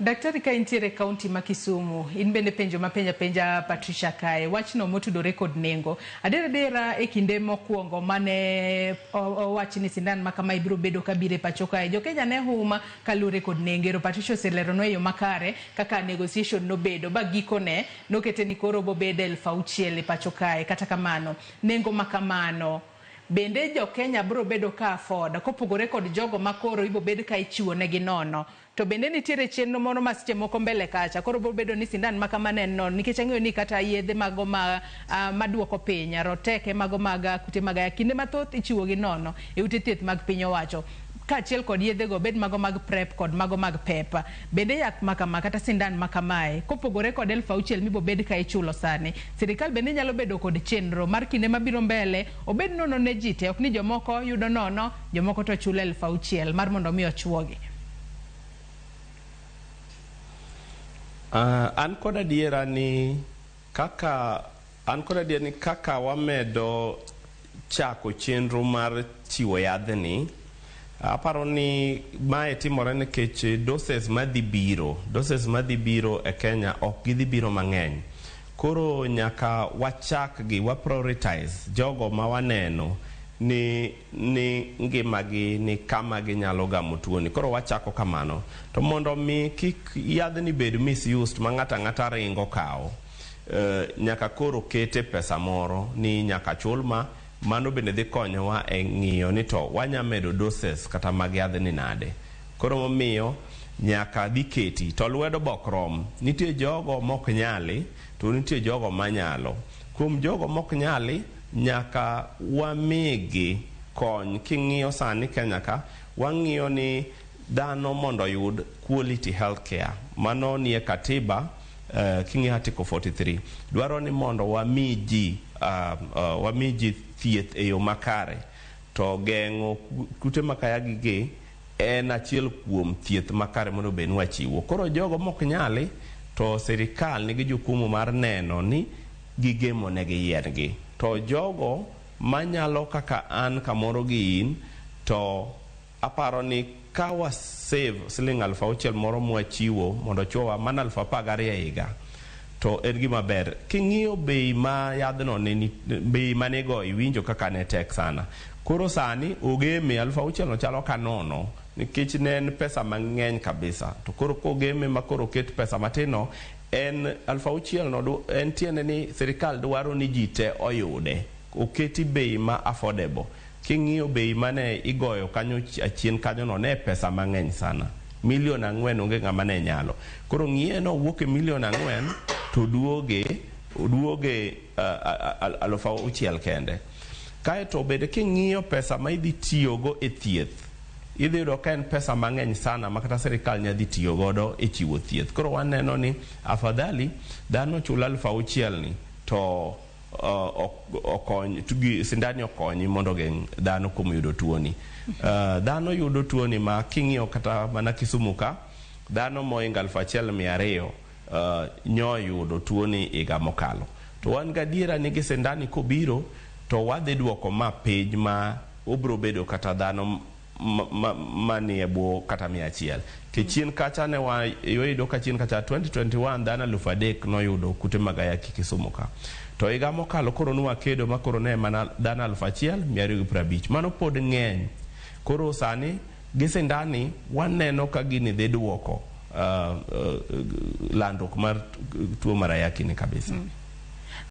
Daktari ka intiere kaunti ma Kisumu, in bende penjo ma penja Patricia kae, wachno motudore kod nengo. Adera e kinde mokwongo mane wach ni sindan ma kama ibiro bedo kabire pacho kae. Jo Kenya ne huma kalure kod nengo. Patricia oselero no yo makare kaka negotiation no bedo ba gikone no kete ni koro bo bedo 6,000 pacho kae. Kata kamano, nengo makamano bende jo Kenya biro bedo ka afford kopogore kod jogo makoro ibo bedo ka ichiwo negi nono. To bende nitiere chenro moro ma seche moko mbele kacha koro biro bedo ni sindan ma kamane no nikech ang'eyo ni kata yedhe mago maduoko piny roteke mago mag kute mag kinde mathoth ichiwo gi nono e ute thieth mag piny owacho kaachiel kod yedhe go bed mago mag prep kod mago mag pepa. Bende yath makama kata sindan makamae kopogore kod 6,000 mibo bed ka ichulo sani. Sirikal bende nyalo bedo kod chenro mar kinde mabiro mbele obed nono ne ji te, ok ni jomoko yudo nono jomoko to chulo 6,000 mar mondo mi ochuogi. An kod adiera ni kaka wamedo chako chenro mar chiwo yadhni, aparo ni mae timore nikech doses madhi biro e Kenya ok gidhi biro mang'eny. Koro nyaka wachak gi wa prioritize jogo ma waneno ni ngimagi ni kama ginyalo gamo tuoni. Koro wachako kamano. To mondo mi kik yadhni bed misused ma ng'ata ringo kawo, nyaka koro kete pesa moro ni nyaka chul mano bende dhi konyowa e ng'iyo ni to wanyamedo doses kata mag yadhni nade. Koro momiyo nyaka dhi keti to lwedo bokrom. Nitie jogo mok nyali to nitie jogo manyalo. Kuom jogo mok nyali nyaka wamigi kony. King'iyo sani Kenya ka wang'iyo ni dhano mondo yud quality healthcare mano nie katiba. King'iyo article 43 dwaro ni mondo wamiji thieth e yo makare to geng'o kute makayagi gi en achiel kuom thieth makare mondo ben wachiwo. Koro jogo mok nyali to sirikal nigi jukumu mar neno ni gigemo negi yiergi. To jogo manyalo kaka an kamoro gi in to aparo ni kawa save siling 6,000 moro mwachiwo mondo chuowa mana 12,000 higa to en gima ber. King'iyo bei ma yadhno bei manego iwinjo kaka ne tek sana. Koro sani ogeme 6,000 no chalo kanono nikech ne en pesa mang'eny kabisa. To koro kogeme makoro ket pesa matino en 6,000 no en tiende ni sirikal dwaro ni ji te oyude. Oketi bei ma affordable. King'iyo bei mane igoyo kanyo achien kanyo no ne pesa mang'eny sana. 4,000,000 onge ng'ama ne nyalo. Koro ng'iye no wuok e 4,000,000 to duoge 6,000 kende. Kae to bede king'iyo pesa ma idhi tiyogo e thieth, idhi yudo ka en pesa mang'eny sana makata sirikal nyadhi tiyo godo e chiwo thieth. Koro waneno ni afadhali dhano chula 6,000 ni to sindani okonyi mondo geng' dhano kuom yudo tuoni. Dhano yudo tuoni ma king'iyo kata mana Kisumu ka dhano moingo 1,200 nyo yudo tuoni higa mokalo. To wan gadiera ni gi sindani kobiro to wadhi duoko ma pej ma obro bedo kata dhano manie bwo kata 100. Chien kacha ne yoido ka chien kacha 2021 dhano 3,000 noyudo kute magayaki Kisumu ka. To higa mokalo koro nuwa kedo makoro ne mana dhano 1,250. Mano pod ng'eny. Koro sani gisindani waneno ka gini dhi duoko landruok mar tuo marayaki ni kabisa.